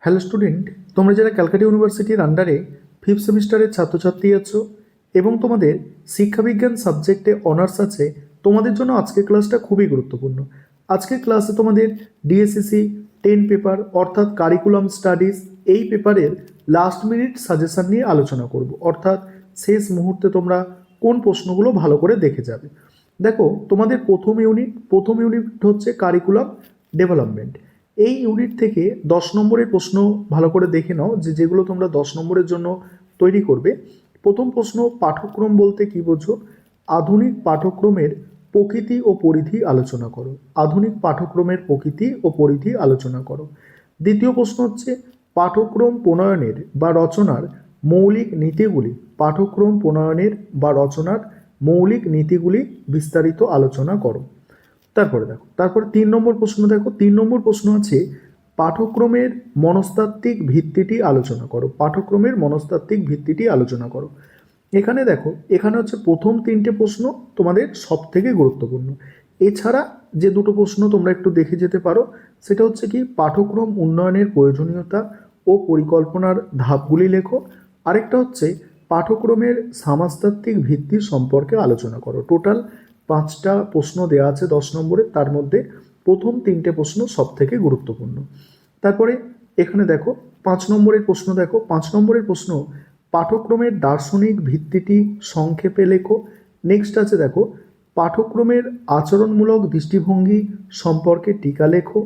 Hello student, তোমরা যারা ক্যালকাটা ইউনিভার্সিটির আন্ডারে 5th সেমিস্টারের ছাত্রছাত্রী আছো এবং তোমাদের শিক্ষাবিজ্ঞান সাবজেক্টে অনার্স আছে, তোমাদের জন্য আজকের ক্লাসটা খুবই গুরুত্বপূর্ণ। আজকের ক্লাসে তোমাদের ডিএসসিসি 10 পেপার অর্থাৎ কারিকুলাম স্টাডিজ এই পেপারের লাস্ট মিনিট সাজেশন নিয়ে আলোচনা করব, অর্থাৎ শেষ মুহূর্তে তোমরা কোন প্রশ্নগুলো ভালো করে দেখে যাবে। দেখো, তোমাদের প্রথম ইউনিট হচ্ছে কারিকুলাম ডেভেলপমেন্ট। এই ইউনিট থেকে 10 নম্বরের প্রশ্ন ভালো করে দেখে নাও, যেগুলো তোমরা 10 নম্বরের জন্য তৈরি করবে। প্রথম প্রশ্ন, পাঠ্যক্রম বলতে কি বোঝো? আধুনিক পাঠ্যক্রমের প্রকৃতি ও পরিধি আলোচনা করো। আধুনিক পাঠ্যক্রমের প্রকৃতি ও পরিধি আলোচনা করো। দ্বিতীয় প্রশ্ন হচ্ছে পাঠ্যক্রম প্রণয়নের বা রচনার মৌলিক নীতিগুলি। পাঠ্যক্রম প্রণয়নের বা রচনার মৌলিক নীতিগুলি বিস্তারিত আলোচনা করো। তারপরে 3 নম্বর প্রশ্ন দেখো। 3 নম্বর প্রশ্ন আছে পাঠ্যক্রমের মনস্তাত্ত্বিক ভিত্তিটি আলোচনা করো। পাঠ্যক্রমের মনস্তাত্ত্বিক ভিত্তিটি আলোচনা করো। এখানে দেখো, এখানে হচ্ছে প্রথম 3টে প্রশ্ন তোমাদের সব থেকে গুরুত্বপূর্ণ। এছাড়া যে দুটো প্রশ্ন তোমরা একটু দেখে যেতে পারো, সেটা হচ্ছে কি পাঠ্যক্রম উন্নয়নের প্রয়োজনীয়তা ও পরিকল্পনার ধাপগুলি লেখো। আরেকটা হচ্ছে পাঠ্যক্রমের সমাজতাত্ত্বিক ভিত্তি সম্পর্কে আলোচনা করো। টোটাল 5টা প্রশ্ন দেওয়া আছে 10 নম্বরে, তার মধ্যে প্রথম 3টে প্রশ্ন সব থেকে গুরুত্বপূর্ণ। তারপরে এখানে দেখো 5 নম্বরের প্রশ্ন দেখো। 5 নম্বরের প্রশ্ন পাঠ্যক্রমের দার্শনিক ভিত্তিটি সংক্ষেপে লেখো। নেক্সট আছে দেখো পাঠ্যক্রমের আচরণমূলক দৃষ্টিভঙ্গি সম্পর্কে টিকা লেখো।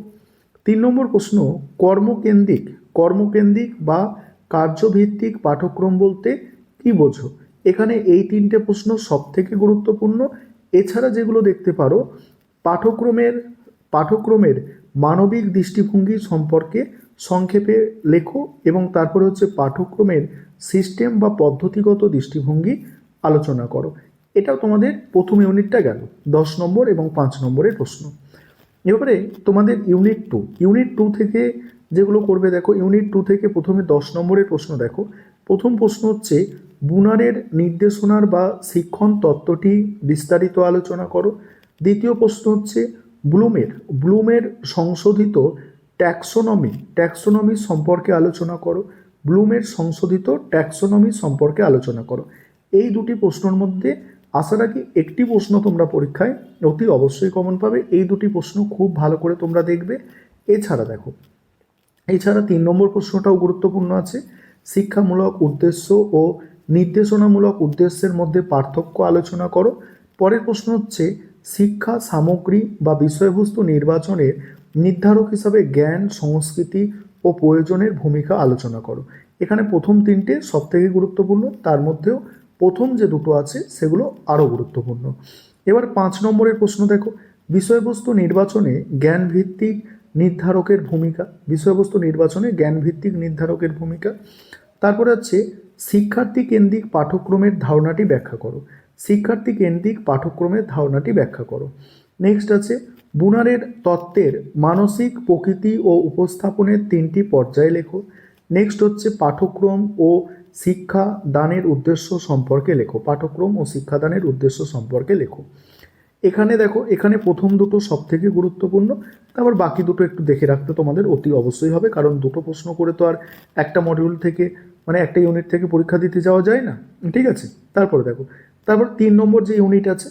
3 নম্বর প্রশ্ন কর্মকেন্দ্রিক বা কার্যভিত্তিক পাঠ্যক্রম বলতে কি বোঝো? এখানে এই 3টে প্রশ্ন সব থেকে গুরুত্বপূর্ণ। এছাড়া যেগুলো দেখতে পারো, পাঠ্যক্রমের মানবিক দৃষ্টিভঙ্গি সম্পর্কে সংক্ষেপে লেখো এবং তারপরে হচ্ছে পাঠ্যক্রমের সিস্টেম বা পদ্ধতিগত দৃষ্টিভঙ্গি আলোচনা করো। এটাও তোমাদের প্রথম ইউনিটটা গেল 10 নম্বর এবং 5 নম্বরের প্রশ্ন। এবারে তোমাদের ইউনিট টু থেকে যেগুলো করবে দেখো, ইউনিট 2 থেকে প্রথমে 10 নম্বরের প্রশ্ন দেখো। প্রথম প্রশ্ন হচ্ছে বুনারের নির্দেশনার বা শিক্ষণ তত্ত্বটি বিস্তারিত আলোচনা করো। দ্বিতীয় প্রশ্ন হচ্ছে ব্লুমের সংশোধিত ট্যাক্সোনমি সম্পর্কে আলোচনা করো। ব্লুমের সংশোধিত ট্যাক্সোনমি সম্পর্কে আলোচনা করো। এই দুটি প্রশ্নের মধ্যে আশা রাখি একটি প্রশ্ন তোমরা পরীক্ষায় অতি অবশ্যই কমন পাবে। এই দুটি প্রশ্ন খুব ভালো করে তোমরা দেখবে। এছাড়া 3 নম্বর প্রশ্নটাও গুরুত্বপূর্ণ আছে। শিক্ষামূলক উদ্দেশ্য ও নির্দেশনামূলক উদ্দেশ্যের মধ্যে পার্থক্য আলোচনা করো। পরের প্রশ্ন হচ্ছে শিক্ষা সামগ্রী বা বিষয়বস্তু নির্বাচনের নির্ধারক হিসাবে জ্ঞান, সংস্কৃতি ও প্রয়োজনের ভূমিকা আলোচনা করো। এখানে প্রথম 3টে সব থেকে গুরুত্বপূর্ণ, তার মধ্যেও প্রথম যে দুটো আছে সেগুলো আরও গুরুত্বপূর্ণ। এবার 5 নম্বরের প্রশ্ন দেখো, বিষয়বস্তু নির্বাচনে জ্ঞানভিত্তিক নির্ধারকের ভূমিকা। বিষয়বস্তু নির্বাচনে জ্ঞানভিত্তিক নির্ধারকের ভূমিকা। তারপরে হচ্ছে শিক্ষার্থী কেন্দ্রিক পাঠ্যক্রমের ধারণাটি ব্যাখ্যা করো। শিক্ষার্থী কেন্দ্রিক পাঠ্যক্রমের ধারণাটি ব্যাখ্যা করো। নেক্সট আছে বুনারের তত্ত্বের মানসিক প্রকৃতি ও উপস্থাপনের 3টি পর্যায় লেখো। নেক্সট হচ্ছে পাঠ্যক্রম ও শিক্ষাদানের উদ্দেশ্য সম্পর্কে লেখো। পাঠ্যক্রম ও শিক্ষাদানের উদ্দেশ্য সম্পর্কে লেখো। এখানে দেখো, এখানে প্রথম দুটো সব থেকে গুরুত্বপূর্ণ, তারপর বাকি দুটো একটু দেখে রাখতে তোমাদের অতি অবশ্যই হবে, কারণ দুটো প্রশ্ন করে তো আর একটা মডিউল থেকে একটা ইউনিট থেকে পরীক্ষা দিতে যাওয়া যায় না, ঠিক আছে? তারপরে দেখো, তারপর 3 নম্বর যে ইউনিট আছে,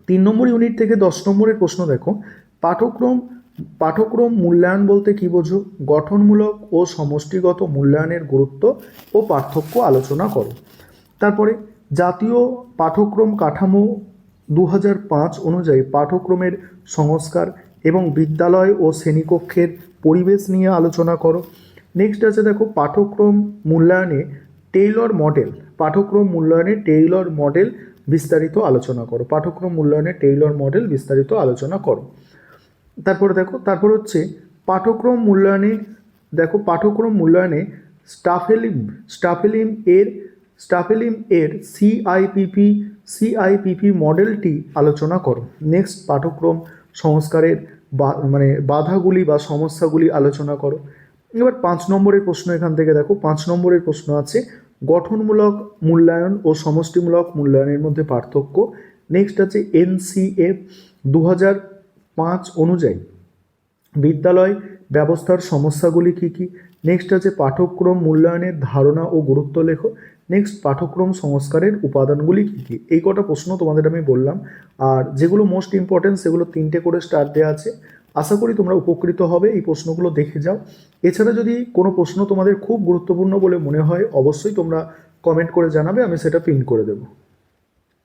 3 নম্বর ইউনিট থেকে 10 নম্বরের প্রশ্ন দেখো। পাঠ্যক্রম মূল্যায়ন বলতে কি বোঝো? গঠনমূলক ও সমষ্টিগত মূল্যায়নের গুরুত্ব ও পার্থক্য আলোচনা করো। তারপরে জাতীয় পাঠ্যক্রম কাঠামো 2005 অনুযায়ী পাঠ্যক্রমের সংস্কার এবং বিদ্যালয় ও শ্রেণীকক্ষের পরিবেশ নিয়ে আলোচনা করো। নেক্সট আছে দেখো পাঠ্যক্রম মূল্যায়নে টেইলর মডেল। পাঠ্যক্রম মূল্যায়নে টেইলর মডেল বিস্তারিত আলোচনা করো। পাঠ্যক্রম মূল্যায়নে টেইলর মডেল বিস্তারিত আলোচনা করো। তারপর হচ্ছে পাঠ্যক্রম মূল্যায়নে স্টাফেলিম এর সিআইপিপি মডেলটি আলোচনা করো। নেক্সট পাঠ্যক্রম সংস্কারের বাধাগুলি বা সমস্যাগুলি আলোচনা করো। এবার 5 নম্বরের প্রশ্ন এখান থেকে দেখো। 5 নম্বরের প্রশ্ন আছে গঠনমূলক মূল্যায়ন ও সমষ্টিমূলক মূল্যায়নের মধ্যে পার্থক্য। নেক্সট আছে NCF 2005 অনুযায়ী বিদ্যালয় ব্যবস্থার সমস্যাগুলি কী কী, নেক্সট আছে পাঠ্যক্রম মূল্যায়নের ধারণা ও গুরুত্ব লেখো, নেক্সট পাঠ্যক্রম সংস্কারের উপাদানগুলি কী কী। এই কটা প্রশ্ন তোমাদের আমি বললাম, আর যেগুলো মোস্ট ইম্পর্টেন্ট সেগুলো 3টে করে স্টার দেওয়া আছে। আশা করি তোমরা উপকৃত হবে, এই প্রশ্নগুলো দেখে যাও। এছাড়া যদি কোনো প্রশ্ন তোমাদের খুব গুরুত্বপূর্ণ বলে মনে হয় অবশ্যই তোমরা কমেন্ট করে জানাবে, আমি সেটা পিন করে দেবো।